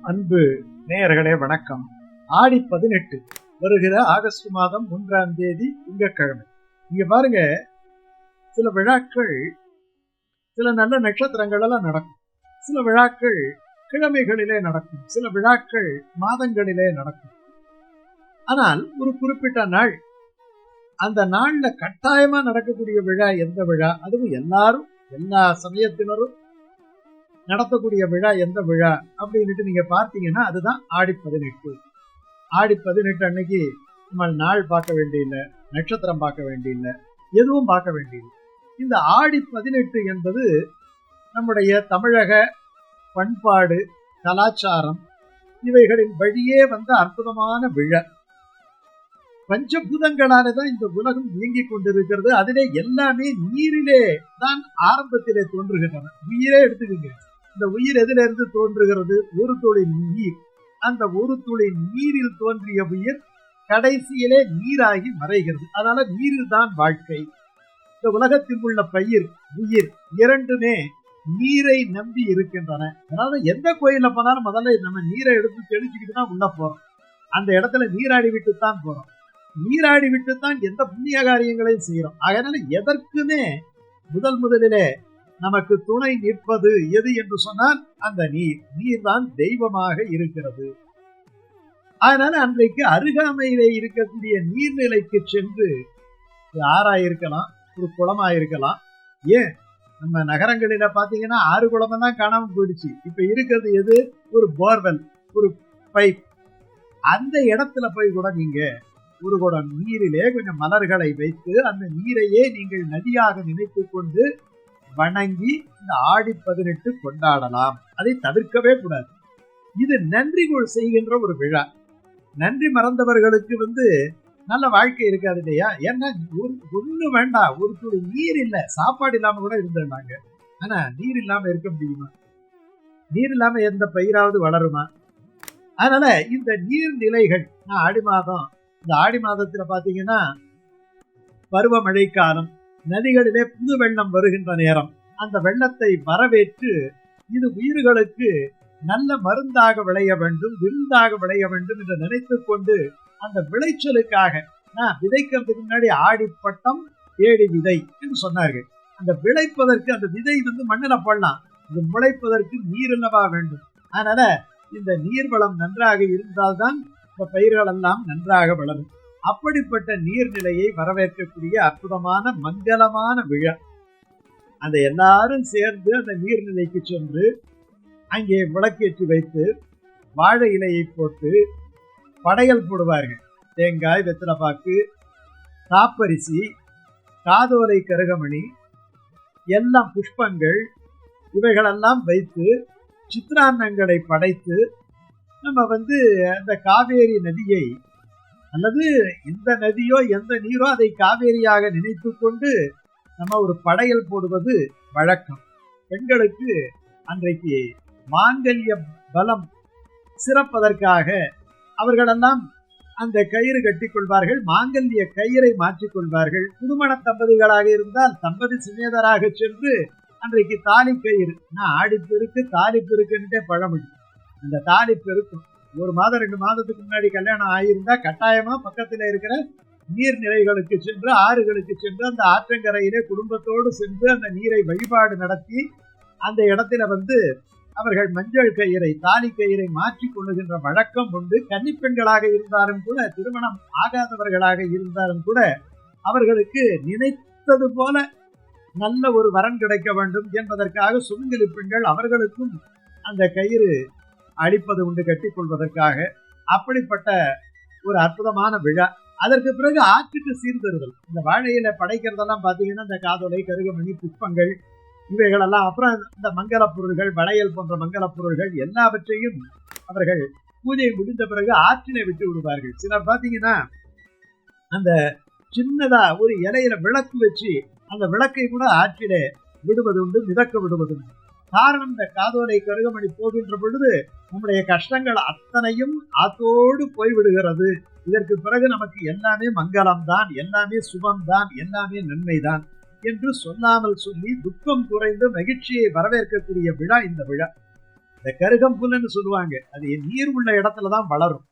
அன்பு நேயர்களே வணக்கம். ஆடி 18 வருகிற ஆகஸ்ட் மாதம் 1ஆம் தேதி திங்கட்கிழமை. இங்க பாருங்க, சில விழாக்கள் சில நல்ல நட்சத்திரங்கள் எல்லாம் நடக்கும். சில விழாக்கள் கிழமைகளிலே நடக்கும். சில விழாக்கள் மாதங்களிலே நடக்கும். ஆனால் ஒரு குறிப்பிட்ட நாள், அந்த நாள்ல கட்டாயமா நடக்கக்கூடிய விழா எந்த விழா, அதுவும் எல்லாரும் எல்லா சமயத்தினரும் நடத்தக்கூடிய விழா எந்த விழா அப்படின்ட்டு நீங்க பார்த்தீங்கன்னா அதுதான் ஆடி 18. ஆடி 18 அன்னைக்கு நம்ம நாள் பார்க்க வேண்டியில்லை, நட்சத்திரம் பார்க்க வேண்டியில்லை, எதுவும் பார்க்க வேண்டியது. இந்த ஆடி 18 என்பது நம்முடைய தமிழக பண்பாடு, கலாச்சாரம் இவைகளின் வழியே வந்த அற்புதமான விழா. பஞ்சபூதங்களாலதான் இந்த உலகம் இயங்கிக் கொண்டிருக்கிறது. அதிலே எல்லாமே நீரிலே தான் ஆரம்பத்திலே தோன்றுகின்றன. உயிரே எடுத்துக்கங்க, இந்த உயிர் எதிலிருந்து தோன்றுகிறது? ஒரு துளி நீர். அந்த ஒரு துளி நீரில் தோன்றிய உயிர் கடைசியிலே நீராகி மறைகிறது. அதனால நீரில் தான் வாழ்க்கை. இந்த உலகத்தில் உள்ள பயிர், உயிர் இரண்டுமே நீரை நம்பி இருக்கின்றன. அதாவது எந்த கோயில்ல போனாலும் முதல்ல நம்ம நீரை எடுத்து தெளிச்சுக்கிட்டு தான் உள்ள போறோம். அந்த இடத்துல நீராடி விட்டுத்தான் போறோம். நீராடி விட்டுத்தான் எந்த புண்ணிய காரியங்களையும் செய்யறோம். அதனால எதற்குமே முதலிலே நமக்கு துணை நிற்பது எது என்று சொன்னால் அந்த நீர். நீர் தான் தெய்வமாக இருக்கிறது. அதனால அன்றைக்கு அருகாமையிலே இருக்கக்கூடிய நீர்நிலைக்கு சென்று, ஆறாயிருக்கலாம், ஒரு குளமாயிருக்கலாம், ஏன் நம்ம நகரங்களில பாத்தீங்கன்னா 6 குளம் தான் காணாம போயிடுச்சு. இப்ப இருக்கிறது எது? ஒரு போர்வெல், ஒரு பைப். அந்த இடத்துல போய் கூட நீங்க ஒரு குடம் நீரிலே கொஞ்சம் மலர்களை வைத்து அந்த நீரையே நீங்கள் நதியாக நினைத்து கொண்டு வணங்கி இந்த ஆடி 18 கொண்டாடலாம். அதை தவிர்க்கவே கூடாது. இது நன்றி செய்கின்ற ஒரு விழா. நன்றி மறந்தவர்களுக்கு நல்ல வாழ்க்கை இருக்காது இல்லையா? ஏன்னா ஒண்ணு வேண்டாம், ஒரு துளி நீர் இல்ல, சாப்பாடு இல்லாம கூட இருந்தாங்க. ஆனா நீர் இல்லாம இருக்க முடியுமா? நீர் இல்லாம எந்த பயிராவது வளருமா? அதனால இந்த நீர்நிலைகள், ஆடி மாதம், இந்த ஆடி மாதத்துல பாத்தீங்கன்னா பருவமழை காலம், நதிகளிலே புது வெள்ளம் வருகின்ற நேரம். அந்த வெள்ளத்தை வரவேற்று இது உயிர்களுக்கு நல்ல மருந்தாக விளைய வேண்டும், விருந்தாக விளைய வேண்டும் என்று நினைத்து கொண்டு அந்த விளைச்சலுக்காக விதைக்கிறதுக்கு முன்னாடி ஆடி பட்டம் ஏடி விதை என்று சொன்னார்கள். அந்த விளைப்பதற்கு அந்த விதை மண்ணில போடலாம், இது முளைப்பதற்கு நீர் அல்லவா வேண்டும். அதனால இந்த நீர்வளம் நன்றாக இருந்தால்தான் இந்த பயிர்கள் எல்லாம் நன்றாக வளரும். அப்படிப்பட்ட நீர்நிலையை வரவேற்கக்கூடிய அற்புதமான மங்களமான விழா. அந்த எல்லாரும் சேர்ந்து அந்த நீர்நிலைக்கு சென்று அங்கே விளக்கேற்றி வைத்து வாழை இலையை போட்டு படையல் போடுவார்கள். தேங்காய், வெத்தலைப்பாக்கு, காப்பரிசி, காதோலை கருகமணி, எல்லாம் புஷ்பங்கள் இவைகளெல்லாம் வைத்து சித்திரான்னங்களை படைத்து நம்ம அந்த காவேரி நதியை, அல்லது இந்த நதியோ எந்த நீரோ அதை காவேரியாக நினைத்து கொண்டு நம்ம ஒரு படையல் போடுவது வழக்கம். பெண்களுக்கு அன்றைக்கு மாங்கல்ய பலம் சிறப்பதற்காக அவர்களெல்லாம் அந்த கயிறு கட்டி கொள்வார்கள், மாங்கல்ய கயிறை மாற்றிக்கொள்வார்கள். புதுமண தம்பதிகளாக இருந்தால் தம்பதி சிநேதராக சென்று அன்றைக்கு தாலி கயிறு, ஆடி பெருக்கு தாலி பெருக்குன்னுட்டே பழமொழி. அந்த தாலி பெருக்கும் 1 மாதம் 2 மாதத்துக்கு முன்னாடி கல்யாணம் ஆகியிருந்தா கட்டாயமா பக்கத்துல இருக்கிற நீர்நிலைகளுக்கு சென்று, ஆறுகளுக்கு சென்று அந்த ஆற்றங்கரையிலே குடும்பத்தோடு சென்று அந்த நீரை வழிபாடு நடத்தி அந்த இடத்துல அவர்கள் மஞ்சள் கயிறை, தாலி கயிறை மாற்றிக் கொள்ளுகின்ற வழக்கம் உண்டு. கன்னிப்பெண்களாக இருந்தாலும் கூட, திருமணம் ஆகாதவர்களாக இருந்தாலும் கூட அவர்களுக்கு நினைத்தது போல நல்ல ஒரு வரன் கிடைக்க வேண்டும் என்பதற்காக சுமங்கலி பெண்கள் அவர்களுக்கும் அந்த கயிறு அளிப்பது உண்டு, கட்டி கொள்வதற்காக. அப்படிப்பட்ட ஒரு அற்புதமான விழா. அதற்கு பிறகு ஆற்றுக்கு சீர்தருதல். இந்த வாழையில படைக்கிறதெல்லாம் பாத்தீங்கன்னா இந்த காதோலை, கருகமணி, புஷ்பங்கள் இவைகளெல்லாம், அப்புறம் இந்த மங்கள பொருள்கள், வளையல் போன்ற மங்கள பொருள்கள் எல்லாவற்றையும் அவர்கள் பூஜை முடிந்த பிறகு ஆற்றினை விட்டு விடுவார்கள். சிலர் பாத்தீங்கன்னா அந்த சின்னதா ஒரு இலையில விளக்கு வச்சு அந்த விளக்கை கூட ஆற்றிலே விடுவது உண்டு, மிதக்க விடுவது உண்டு. காரணம், இந்த காதோலை கருகமணி போகின்ற பொழுது நம்முடைய கஷ்டங்கள் அத்தனையும் ஆத்தோடு போய்விடுகிறது. இதற்கு பிறகு நமக்கு எல்லாமே மங்களம்தான், எல்லாமே சுபம்தான், எல்லாமே நன்மைதான் என்று சொல்லாமல் சொல்லி துக்கம் குறைந்து மகிழ்ச்சியை வரவேற்கக்கூடிய விழா இந்த விழா. இந்த கருகம்புல்லுன்னு சொல்லுவாங்க, அது நீர் உள்ள இடத்துலதான் வளரும்.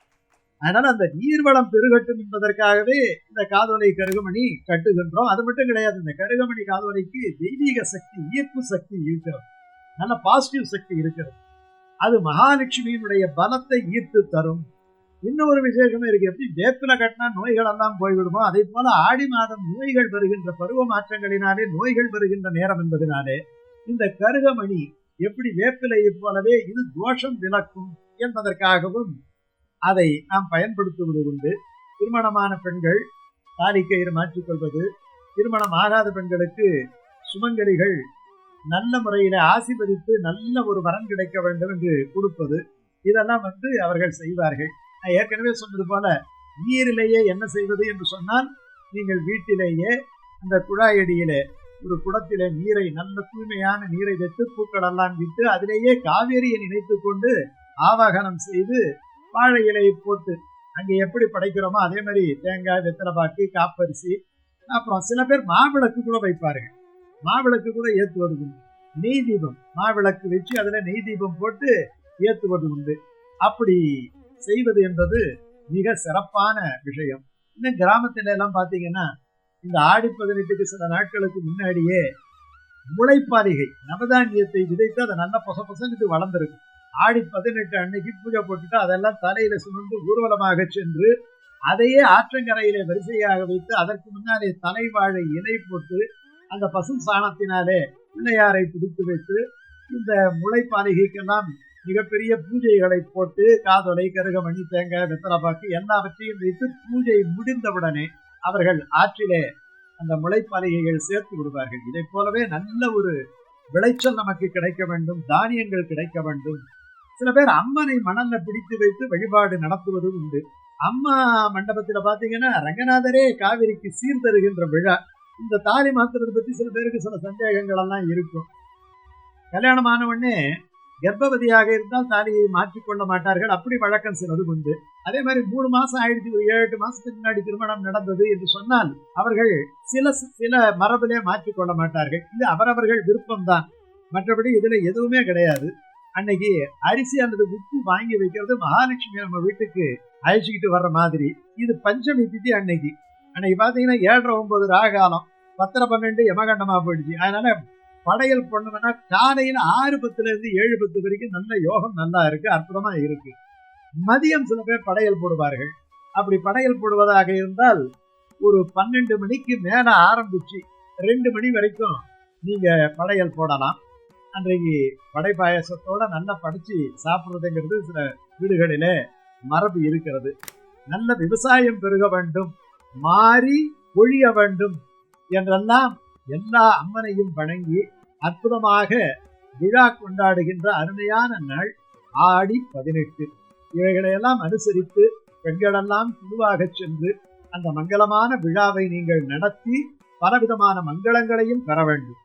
அதனால அந்த நீர்வளம் பெருகட்டும் என்பதற்காகவே இந்த காதோலை கருகமணி கட்டுகின்றோம். அது மட்டும் கிடையாது, இந்த கருகமணி காதோலைக்கு தெய்வீக சக்தி, ஈர்ப்பு சக்தி இருக்கிறது, நல்ல பாசிட்டிவ் சக்தி இருக்கிறது. அது மகாலட்சுமியினுடைய பலத்தை ஈர்த்து தரும். இன்னொரு விசேஷமே இருக்கு. எப்படி வேப்பில கட்டினா நோய்கள் எல்லாம் போய்விடுமோ, அதே போல ஆடி மாதம் நோய்கள் வருகின்ற பருவ மாற்றங்களினாலே நோய்கள் வருகின்ற நேரம் என்பதனாலே இந்த கருகமணி எப்படி வேப்பிலையை போலவே இது தோஷம் விலக்கும் என்பதற்காகவும் அதை நாம் பயன்படுத்துவது உண்டு. திருமணமான பெண்கள் தாலிக்கயிறு மாற்றிக்கொள்வது, திருமணம் ஆகாத பெண்களுக்கு சுமங்கலிகள் நல்ல முறையில ஆசீர்வதித்து நல்ல ஒரு வரன் கிடைக்க வேண்டும் என்று கொடுப்பது, இதெல்லாம் அவர்கள் செய்வார்கள். நான் ஏற்கனவே சொன்னது போல நீரிலேயே என்ன செய்வது என்று சொன்னால், நீங்கள் வீட்டிலேயே அந்த குழாயடியிலே ஒரு குடத்திலே நீரை, நல்ல தூய்மையான நீரை வைத்து பூக்கள் எல்லாம் விட்டு அதிலேயே காவேரியை நினைத்து கொண்டு ஆவாகனம் செய்து வாழை இலையை போட்டு அங்கே எப்படி படைக்கிறோமோ அதே மாதிரி தேங்காய், வெத்தலைப்பாக்கு, காப்பரிசி, அப்புறம் சில பேர் மாவிளக்கு கூட வைப்பார்கள். மாவிளக்கு கூட ஏற்றுவது உண்டு. நெய் தீபம், மாவிளக்கு வச்சு அதுல நெய் தீபம் போட்டு ஏற்றுவது உண்டு. அப்படி செய்வது என்பது மிக சிறப்பான விஷயம். இன்னும் கிராமத்தில எல்லாம் பாத்தீங்கன்னா, இந்த ஆடி 18க்கு சில நாட்களுக்கு முன்னாடியே முளைப்பாலிகை நவதானியத்தை விதைத்து அதை நல்லா பொசன்னு வளர்ந்துருக்கு. ஆடி 18 அன்னைக்கு பூஜை போட்டுட்டு அதெல்லாம் தலையில சுமந்து ஊர்வலமாக சென்று அதையே ஆற்றங்கரையிலே வரிசையாக வைத்து அதற்கு முன்னாலே தலைவாழை இலை போட்டு அந்த பசு சாணத்தினாலே பிள்ளையாரை பிடித்து வைத்து இந்த முளைப்பாலிகைக்கெல்லாம் மிகப்பெரிய பூஜைகளை போட்டு காதொலை, கருகமணி, தேங்காய், வெத்தலைப்பாக்கு எல்லாவற்றையும் வைத்து பூஜை முடிந்தவுடனே அவர்கள் ஆற்றிலே அந்த முளைப்பாலிகைகள் சேர்த்து விடுவார்கள். இதை போலவே நல்ல ஒரு விளைச்சல் நமக்கு கிடைக்க வேண்டும், தானியங்கள் கிடைக்க வேண்டும். சில பேர் அம்மனை மணல்ல பிடித்து வைத்து வழிபாடு நடத்துவது உண்டு. அம்மா மண்டபத்துல பாத்தீங்கன்னா ரங்கநாதரே காவிரிக்கு சீர்தருகின்ற விழா. இந்த தாலி மாத்துறது பத்தி சில பேருக்கு சில சந்தேகங்கள் எல்லாம் இருக்கும். கல்யாணமான உடனே கர்ப்பவதியாக இருந்தால் தாலியை மாற்றிக்கொள்ள மாட்டார்கள், அப்படி வழக்கம் சிலது உண்டு. அதே மாதிரி 3 மாசம் ஆயிடுச்சு, ஒரு 7-8 மாசத்துக்கு முன்னாடி திருமணம் நடந்தது என்று சொன்னால் அவர்கள் சில மரபிலே மாற்றிக்கொள்ள மாட்டார்கள். இது அவரவர்கள் விருப்பம்தான், மற்றபடி இதுல எதுவுமே கிடையாது. அன்னைக்கு அரிசி அல்லது உப்பு வாங்கி வைக்கிறது மகாலட்சுமி நம்ம வீட்டுக்கு அழைச்சிக்கிட்டு வர்ற மாதிரி. இது பஞ்சமி திதி அன்னைக்கு பாத்தீங்கன்னா 7:30-9 ராகாலம், 10:12 யமகண்டமா போயிடுச்சு. அதனால படையல் பண்ணணும்னா காலையில 6:10 இருந்து 7:10 வரைக்கும் நல்ல யோகம் நல்லா இருக்கு, அற்புதமா இருக்கு. மதியம் சில பேர் படையல் போடுவார்கள். அப்படி படையல் போடுவதாக இருந்தால் ஒரு 12 மணிக்கு மேல ஆரம்பிச்சு 2 மணி வரைக்கும் நீங்க படையல் போடலாம். அன்றைக்கு படை பாயசத்தோட நல்லா படிச்சு சாப்பிடுறதுங்கிறது சில வீடுகளிலே மரபு இருக்கிறது. நல்ல விவசாயம் பெருக வேண்டும், மாறி ஒழிய வேண்டும் என்றெல்லாம் எல்லா அம்மனையும் வணங்கி அற்புதமாக விழா கொண்டாடுகின்ற அருமையான நாள் ஆடி 18. இவைகளையெல்லாம் அனுசரித்து பெண்களெல்லாம் குழுவாக சென்று அந்த மங்களமான விழாவை நீங்கள் நடத்தி பலவிதமான மங்களங்களையும் பெற வேண்டும்.